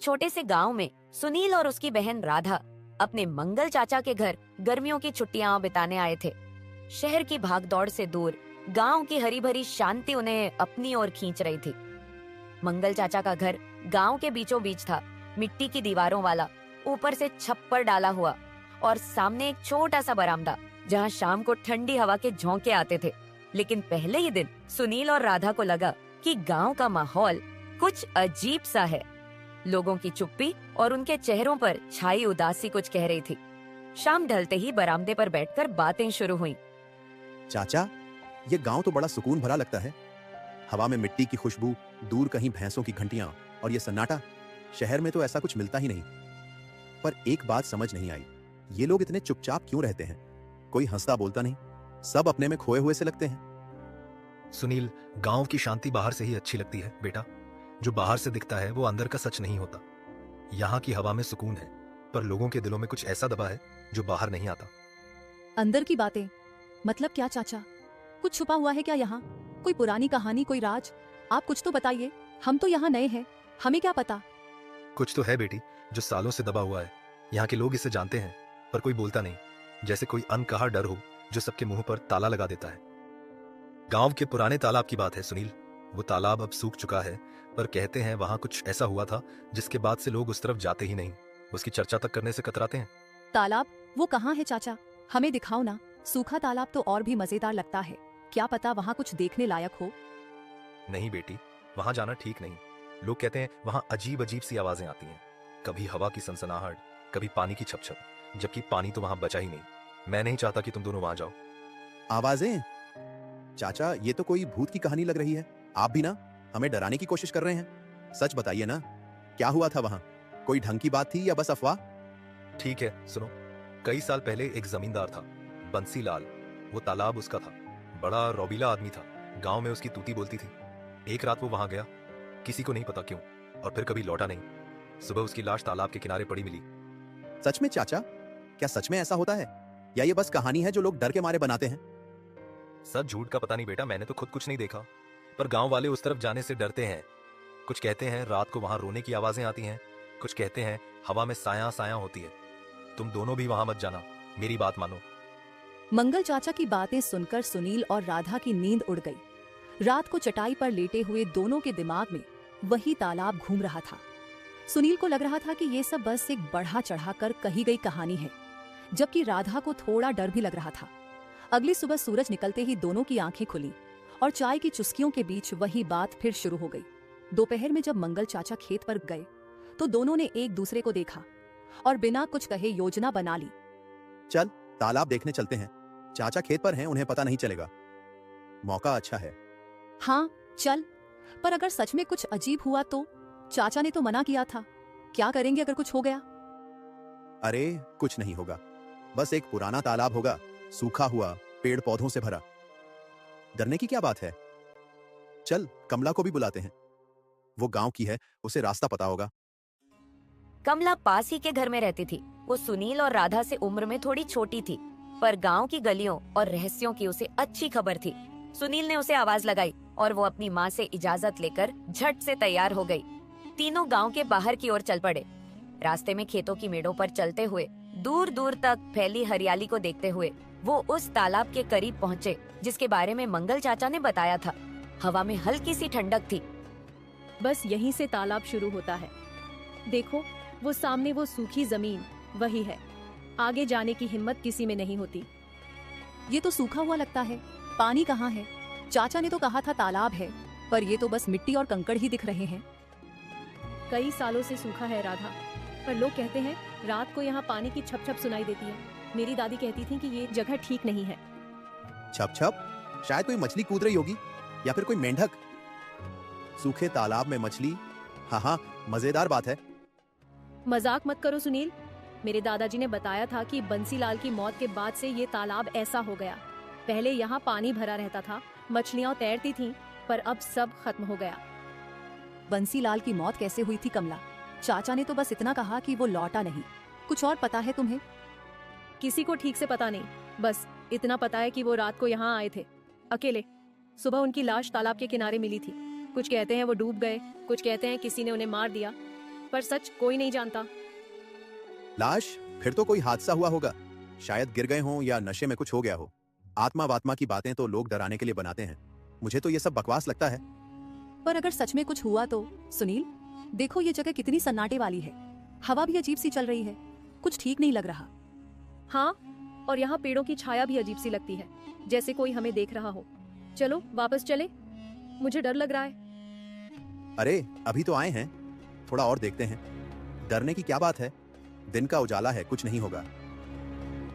छोटे से गांव में सुनील और उसकी बहन राधा अपने मंगल चाचा के घर गर्मियों की छुट्टियां बिताने आए थे। शहर की भागदौड़ से दूर गांव की हरी भरी शांति उन्हें अपनी ओर खींच रही थी। मंगल चाचा का घर गांव के बीचों बीच था, मिट्टी की दीवारों वाला, ऊपर से छप्पर डाला हुआ और सामने एक छोटा सा बरामदा जहां शाम को ठंडी हवा के झोंके आते थे। लेकिन पहले ही दिन सुनील और राधा को लगा कि गांव का माहौल कुछ अजीब सा है। लोगों की चुप्पी और उनके चेहरों पर छाई उदासी कुछ कह रही थी। शाम ढलते ही बरामदे पर बैठकर बातें शुरू हुईं। चाचा, ये गांव तो बड़ा सुकून भरा लगता है। हवा में मिट्टी की खुशबू, दूर कहीं भैंसों की घंटियां और ये सन्नाटा। शहर में तो ऐसा कुछ मिलता ही नहीं। पर एक बात समझ नहीं आई, ये लोग इतने चुपचाप क्यों रहते हैं? कोई हंसता बोलता नहीं, सब अपने में खोए हुए से लगते हैं। सुनील, गांव की शांति बाहर से ही अच्छी लगती है बेटा। जो बाहर से दिखता है वो अंदर का सच नहीं होता। यहाँ की हवा में सुकून है, पर लोगों के दिलों में कुछ ऐसा दबा है जो बाहर नहीं आता। अंदर की बातें मतलब क्या चाचा? कुछ छुपा हुआ है क्या यहाँ? कोई पुरानी कहानी, कोई राज? आप कुछ तो बताइए, हम तो यहाँ नए हैं, हमें क्या पता। कुछ तो है बेटी जो सालों से दबा हुआ है। यहाँ के लोग इसे जानते हैं पर कोई बोलता नहीं, जैसे कोई अनकहा डर हो जो सबके मुंह पर ताला लगा देता है। गांव के पुराने तालाब की बात है सुनील। वो तालाब अब सूख चुका है, पर कहते हैं वहां कुछ ऐसा हुआ था जिसके बाद से लोग उस तरफ जाते ही नहीं। उसकी चर्चा तक करने से कतराते हैं। तालाब वो कहाँ है चाचा? हमें दिखाओ ना। सूखा तालाब तो और भी मजेदार लगता है, क्या पता वहाँ कुछ देखने लायक हो। नहीं बेटी, वहां जाना ठीक नहीं। लोग कहते हैं वहां अजीब अजीब सी आवाजें आती हैं, कभी हवा की सनसनाहट, कभी पानी की छपछप, जबकि पानी तो वहां बचा ही नहीं। मैं नहीं चाहता कि तुम दोनों वहां जाओ। आवाजें? चाचा, ये तो कोई भूत की कहानी लग रही है। आप भी ना हमें डराने की कोशिश कर रहे हैं। सच बताइए ना, क्या हुआ था वहां? कोई ढंग की बात थी या बस अफवाह? ठीक है सुनो, कई साल पहले एक जमींदार था, बंसी लाल। वो तालाब उसका था। बड़ा रौबीला आदमी था, गांव में उसकी तूती बोलती थी। एक रात वो वहां गया, किसी को नहीं पता क्यों, और फिर कभी लौटा नहीं। सुबह उसकी लाश तालाब के किनारे पड़ी मिली। सच में चाचा? क्या सच में ऐसा होता है या ये बस कहानी है जो लोग डर के मारे बनाते हैं? सच झूठ का पता नहीं बेटा, मैंने तो खुद कुछ नहीं देखा, पर गांव वाले उस तरफ जाने से डरते हैं। कुछ कहते हैं रात को वहां रोने की आवाजें आती हैं, कुछ कहते हैं हवा में साया साया होती है। तुम दोनों भी वहां मत जाना, मेरी बात मानो। मंगल चाचा की बातें सुनकर सुनील और राधा की नींद उड़ गई। रात को चटाई पर लेटे हुए दोनों के दिमाग में वही तालाब घूम रहा था। सुनील को लग रहा था कि ये सब बस एक बढ़ा चढ़ाकर कही गई कहानी है, जबकि राधा को थोड़ा डर भी लग रहा था। अगली सुबह सूरज निकलते ही दोनों की आंखें खुली और चाय की चुस्कियों के बीच वही बात फिर शुरू हो गई। दोपहर में जब मंगल चाचा खेत पर गए तो दोनों ने एक दूसरे को देखा और बिना कुछ कहे योजना बना ली। चल तालाब देखने चलते हैं। चाचा खेत पर हैं, उन्हें पता नहीं चलेगा। मौका अच्छा है। हाँ चल, पर अगर सच में कुछ अजीब हुआ तो? चाचा ने तो मना किया था। क्या करेंगे अगर कुछ हो गया? अरे कुछ नहीं होगा, बस एक पुराना तालाब होगा, सूखा हुआ, पेड़ पौधों से भरा। डरने की क्या बात है? चल कमला को भी बुलाते हैं, वो गांव की है, उसे रास्ता पता होगा। कमला पास ही के घर में रहती थी। वो सुनील और राधा से उम्र में थोड़ी छोटी थी, पर गांव की गलियों और रहस्यों की उसे अच्छी खबर थी। सुनील ने उसे आवाज लगाई और वो अपनी माँ से इजाजत लेकर झट से तैयार हो गई। तीनों गांव के बाहर की ओर चल पड़े। रास्ते में खेतों की मेड़ों पर चलते हुए दूर दूर तक फैली हरियाली को देखते हुए वो उस तालाब के करीब पहुँचे जिसके बारे में मंगल चाचा ने बताया था। हवा में हल्की सी ठंडक थी। बस यहीं से तालाब शुरू होता है। देखो वो सामने, वो सूखी जमीन वही है। आगे जाने की हिम्मत किसी में नहीं होती। ये तो सूखा हुआ लगता है, पानी कहाँ है? चाचा ने तो कहा था तालाब है, पर ये तो बस मिट्टी और कंकड़ ही दिख रहे हैं। कई सालों से सूखा है राधा, पर लोग कहते हैं रात को यहाँ पानी की छप छप सुनाई देती है। मेरी दादी कहती थी कि ये जगह ठीक नहीं है। छप छप? शायद कोई मछली कूद रही होगी या फिर कोई मेंढक। सूखे तालाब में मछली? हाँ हाँ, मजेदार बात है। मजाक मत करो सुनील। मेरे दादाजी ने बताया था कि बंसीलाल की मौत के बाद से ये तालाब ऐसा हो गया। पहले यहाँ पानी भरा रहता था, मछलियाँ तैरती थीं, पर अब सब खत्म हो गया। बंसीलाल की मौत कैसे हुई थी कमला? चाचा ने तो बस इतना कहा कि वो लौटा नहीं। कुछ और पता है तुम्हें? किसी को ठीक से पता नहीं, बस इतना पता है कि वो रात को यहाँ आए थे अकेले। सुबह उनकी लाश तालाब के किनारे मिली थी। कुछ कहते हैं वो डूब गए, कुछ कहते हैं किसी ने उन्हें मार दिया। पर सच कोई नहीं जानता। लाश? फिर तो कोई हादसा हुआ होगा, शायद गिर गए हों या नशे में कुछ हो गया हो। आत्मा वात्मा की बातें तो लोग डराने के लिए बनाते हैं, मुझे तो ये सब बकवास लगता है। पर अगर सच में कुछ हुआ तो सुनील, देखो ये जगह कितनी सन्नाटे वाली है, हवा भी अजीब सी चल रही है, कुछ ठीक नहीं लग रहा। हाँ, और यहाँ पेड़ों की छाया भी अजीब सी लगती है, जैसे कोई हमें देख रहा हो। चलो वापस चले, मुझे डर लग रहा है। अरे अभी तो आए हैं, थोड़ा और देखते हैं। डरने की क्या बात है, दिन का उजाला है, कुछ नहीं होगा।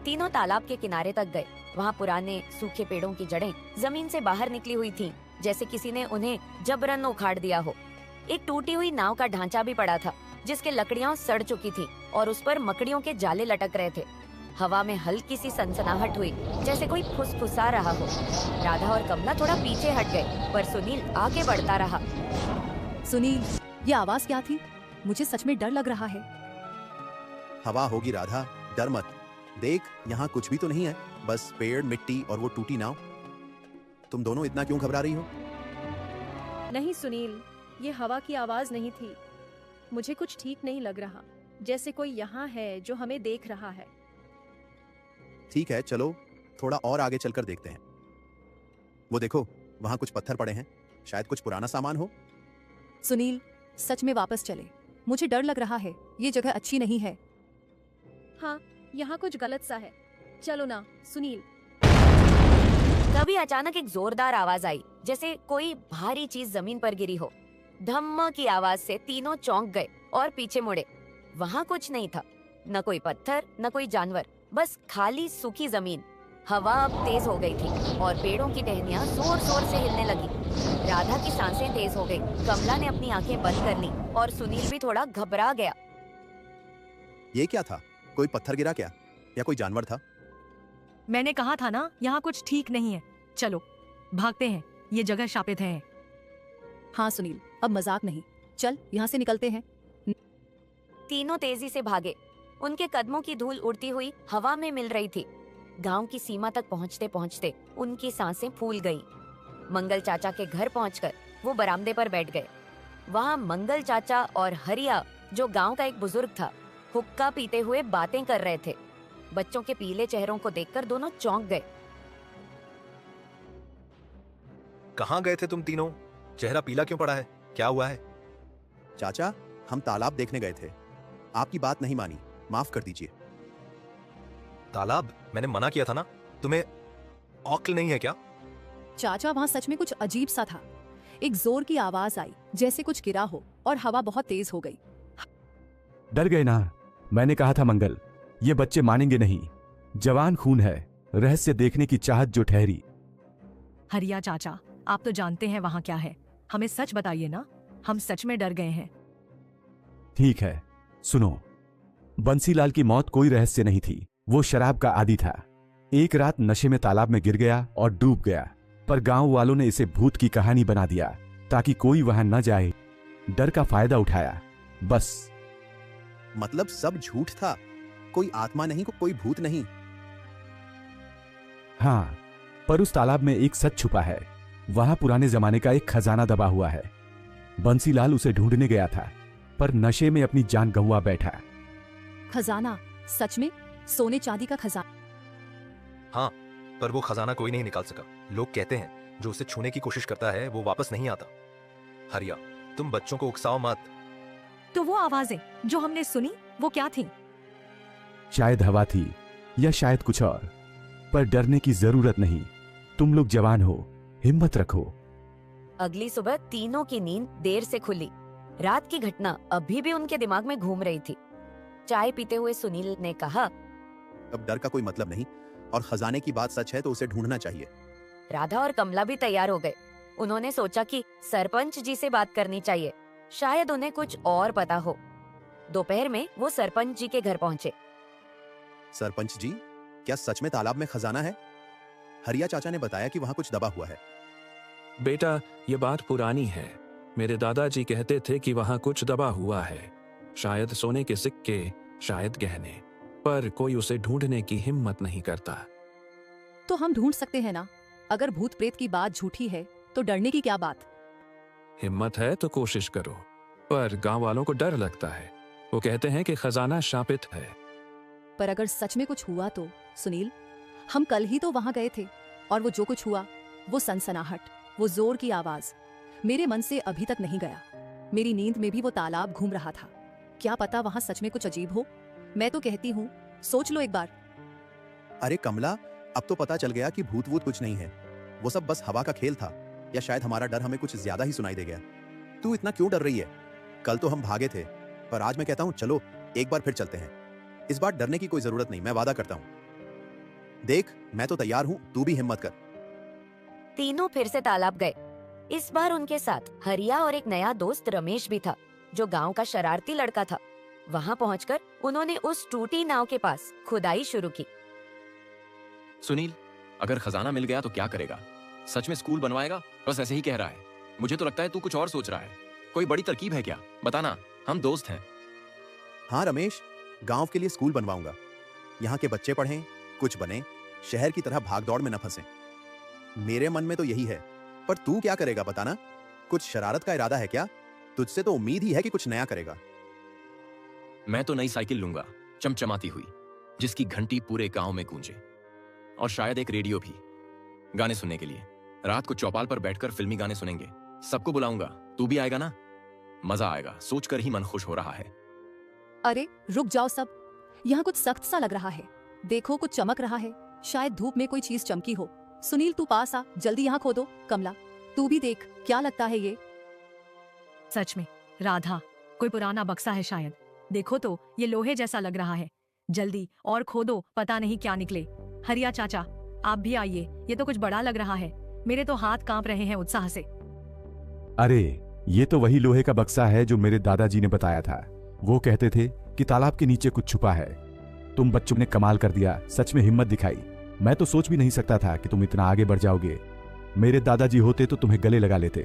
तीनों तालाब के किनारे तक गए। वहाँ पुराने सूखे पेड़ों की जड़ें जमीन से बाहर निकली हुई थीं, जैसे किसी ने उन्हें जबरन उखाड़ दिया हो। एक टूटी हुई नाव का ढांचा भी पड़ा था, जिसके लकड़ियां सड़ चुकी थीं और उस पर मकड़ियों के जाले लटक रहे थे। हवा में हल्की सी सनसनाहट हुई, जैसे कोई फुसफुसा रहा हो। राधा और कमला थोड़ा पीछे हट गए, पर सुनील आगे बढ़ता रहा। सुनील, ये आवाज क्या थी? मुझे सच में डर लग रहा है। हवा होगी राधा, डर मत। देख, यहाँ कुछ भी तो नहीं है, बस पेड़, मिट्टी और वो टूटी नाव। तुम दोनों इतना क्यों घबरा रही हो? नहीं सुनील, ये हवा की आवाज नहीं थी। मुझे कुछ ठीक नहीं लग रहा, जैसे कोई यहाँ है जो हमें देख रहा है। ठीक है, चलो थोड़ा और आगे चलकर देखते हैं। वो देखो, वहाँ कुछ पत्थर पड़े हैं, शायद कुछ पुराना सामान हो। सुनील, सच में वापस चले, मुझे डर लग रहा है, ये जगह अच्छी नहीं है। हाँ, यहाँ कुछ गलत सा है। चलो ना सुनील। तभी अचानक एक जोरदार आवाज आई, जैसे कोई भारी चीज जमीन पर गिरी हो। धम्म की आवाज से तीनों चौंक गए और पीछे मुड़े। वहाँ कुछ नहीं था, न कोई पत्थर, न कोई जानवर, बस खाली सूखी जमीन। हवा अब तेज हो गई थी और पेड़ों की टहनियां जोर जोर से हिलने लगी। राधा की सांसें तेज हो गई, कमला ने अपनी आंखें बंद कर ली और सुनील भी थोड़ा घबरा गया। ये क्या था? कोई पत्थर गिरा क्या, या कोई जानवर था? मैंने कहा था ना, यहाँ कुछ ठीक नहीं है। चलो भागते हैं, ये जगह शापित है। हाँ सुनील, अब मजाक नहीं, चल यहाँ से निकलते हैं। तीनों तेजी से भागे। उनके कदमों की धूल उड़ती हुई हवा में मिल रही थी। गांव की सीमा तक पहुंचते पहुंचते उनकी सांसें फूल गईं। मंगल चाचा के घर पहुंचकर वो बरामदे पर बैठ गए। वहाँ मंगल चाचा और हरिया, जो गांव का एक बुजुर्ग था, हुक्का पीते हुए बातें कर रहे थे। बच्चों के पीले चेहरों को देखकर दोनों चौंक गए। कहाँ गए थे तुम तीनों? चेहरा पीला क्यों पड़ा है? क्या हुआ है? चाचा, हम तालाब देखने गए थे, आपकी बात नहीं मानी, माफ कर दीजिए। तालाब? मैंने मना किया था ना, तुम्हें अक्ल नहीं है क्या? चाचा, वहाँ सच में कुछ अजीब सा था। एक जोर की आवाज आई, जैसे कुछ गिरा हो, और हवा बहुत तेज हो गई। डर गए ना? मैंने कहा था मंगल, ये बच्चे मानेंगे नहीं। जवान खून है, रहस्य देखने की चाहत जो ठहरी। हरिया चाचा, आप तो जानते हैं वहाँ क्या है, हमें सच बताइए ना, हम सच में डर गए हैं। ठीक है, सुनो। बंसीलाल की मौत कोई रहस्य नहीं थी, वो शराब का आदी था। एक रात नशे में तालाब में गिर गया और डूब गया, पर गांव वालों ने इसे भूत की कहानी बना दिया ताकि कोई वहां न जाए। डर का फायदा उठाया, बस। मतलब सब झूठ था, कोई आत्मा नहीं, कोई भूत नहीं। हाँ, पर उस तालाब में एक सच छुपा है। वहां पुराने जमाने का एक खजाना दबा हुआ है। बंसीलाल उसे ढूंढने गया था, पर नशे में अपनी जान गंवा बैठा। खजाना? सच में? सोने चांदी का खजाना? हाँ, पर वो खजाना कोई नहीं निकाल सका। लोग कहते हैं जो उसे छूने की कोशिश करता है वो वापस नहीं आता। हरिया, तुम बच्चों को उकसाओ मत। तो वो आवाजें जो हमने सुनी, वो क्या थी? शायद हवा थी, या शायद कुछ और, पर डरने की जरूरत नहीं। तुम लोग जवान हो, हिम्मत रखो। अगली सुबह तीनों की नींद देर से खुली। रात की घटना अभी भी उनके दिमाग में घूम रही थी। चाय पीते हुए सुनील ने कहा, अब डर का कोई मतलब नहीं, और खजाने की बात सच है तो उसे ढूंढना चाहिए। राधा और कमला भी तैयार हो गए। उन्होंने सोचा कि सरपंच जी से बात करनी चाहिए, शायद उन्हें कुछ और पता हो। दोपहर में वो सरपंच जी के घर पहुंचे। सरपंच जी, क्या सच में तालाब में खजाना है? हरिया चाचा ने बताया कि वहाँ कुछ दबा हुआ है। बेटा, ये बात पुरानी है। मेरे दादाजी कहते थे कि वहाँ कुछ दबा हुआ है, शायद सोने के सिक्के, शायद गहने, पर कोई उसे ढूंढने की हिम्मत नहीं करता। तो हम ढूंढ सकते हैं ना? अगर भूत प्रेत की बात झूठी है तो डरने की क्या बात? हिम्मत है तो कोशिश करो, पर गांव वालों को डर लगता है। वो कहते हैं कि खजाना शापित है। पर अगर सच में कुछ हुआ तो सुनील, हम कल ही तो वहां गए थे और वो जो कुछ हुआ, वो सनसनाहट, वो जोर की आवाज मेरे मन से अभी तक नहीं गया। मेरी नींद में भी वो तालाब घूम रहा था। क्या पता वहां सच में कुछ अजीब हो। मैं तो कहती हूँ सोच लो एक बार। अरे कमला, अब तो पता चल गया कि भूत वूत कुछ नहीं है। वो सब बस हवा का खेल था, या शायद हमारा डर हमें कुछ ज्यादा ही सुनाई दे गया। तू इतना क्यों डर रही है? कल तो हम भागे थे, पर आज मैं कहता हूँ चलो एक बार फिर चलते हैं। इस बार डरने की कोई जरूरत नहीं, मैं वादा करता हूँ। देख, मैं तो तैयार हूँ, तू भी हिम्मत कर। तीनों फिर से तालाब गए। इस बार उनके साथ हरिया और एक नया दोस्त रमेश भी था, जो गांव का शरारती लड़का था। वहां पहुंचकर उन्होंने उस टूटी नाव के पास खुदाई शुरू की। सुनील, अगर खजाना मिल गया तो क्या करेगा? सच में स्कूल बनवाएगा? बस ऐसे ही कह रहा है। मुझे तो लगता है तू कुछ और सोच रहा है। कोई बड़ी तरकीब है क्या? बताना, हम दोस्त हैं। हाँ रमेश, गांव के लिए स्कूल बनवाऊंगा। यहाँ के बच्चे पढ़ें, कुछ बने, शहर की तरह भागदौड़ में न फंसें। मेरे मन में तो यही है, पर तू क्या करेगा बताना? कुछ शरारत का इरादा है क्या? तुझसे तो उम्मीद ही है कि कुछ नया करेगा। मैं तो नई साइकिल लूंगा, चमचमाती हुई, जिसकी घंटी पूरे गांव में गूंजे। और शायद एक रेडियो भी, गाने सुनने के लिए। रात को चौपाल पर बैठकर फिल्मी गाने सुनेंगे। सबको बुलाऊंगा, तू भी आएगा ना? मजा आएगा, सोचकर ही मन खुश हो रहा है। अरे रुक जाओ सब, यहाँ कुछ सख्त सा लग रहा है। देखो कुछ चमक रहा है, शायद धूप में कोई चीज चमकी हो। सुनील तू पास आ, जल्दी यहाँ खोदो। कमला तू भी देख, क्या लगता है ये? सच में राधा, कोई पुराना बक्सा है शायद। देखो तो, ये लोहे जैसा लग रहा है। जल्दी और खोदो, पता नहीं क्या निकले। हरिया चाचा, आप भी आइए, ये तो कुछ बड़ा लग रहा है। मेरे तो हाथ कांप रहे हैं उत्साह से। अरे ये तो वही लोहे का बक्सा है जो मेरे दादाजी ने बताया था। वो कहते थे कि तालाब के नीचे कुछ छुपा है। तुम बच्चों ने कमाल कर दिया, सच में हिम्मत दिखाई। मैं तो सोच भी नहीं सकता था कि तुम इतना आगे बढ़ जाओगे। मेरे दादाजी होते तो तुम्हें गले लगा लेते।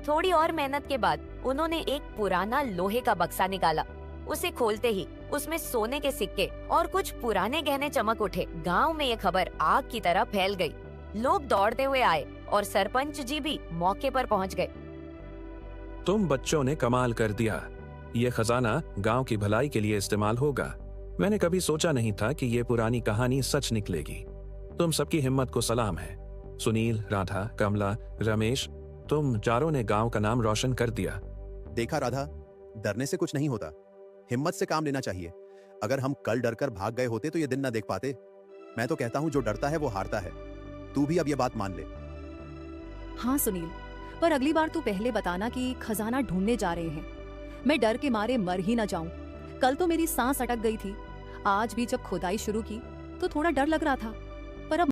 थोड़ी और मेहनत के बाद उन्होंने एक पुराना लोहे का बक्सा निकाला। उसे खोलते ही उसमें सोने के सिक्के और कुछ पुराने गहने चमक उठे। गांव में ये खबर आग की तरह फैल गई। लोग दौड़ते हुए आए और सरपंच जी भी मौके पर पहुंच गए। तुम बच्चों ने कमाल कर दिया। ये खजाना गांव की भलाई के लिए इस्तेमाल होगा। मैंने कभी सोचा नहीं था कि ये पुरानी कहानी सच निकलेगी। तुम सबकी हिम्मत को सलाम है। सुनील, राधा, कमला, रमेश, तुम चारों ने गांव का नाम रोशन कर दिया। देखा राधा, डरने से कुछ नहीं होता, हिम्मत से काम लेना चाहिए। अगर हम कल डरकर भाग गए होते तो ये दिन न देख पाते। मैं तो कहता हूँ जो डरता है वो हारता है। तू भी अब ये बात मान ले। हाँ सुनील, पर अगली बार तू पहले बताना कि खजाना ढूंढने जा रहे हैं। मैं डर के मारे मर ही ना जाऊं। कल तो मेरी सांस अटक गई थी। आज भी जब खुदाई शुरू की तो थोड़ा डर लग रहा था, पर अब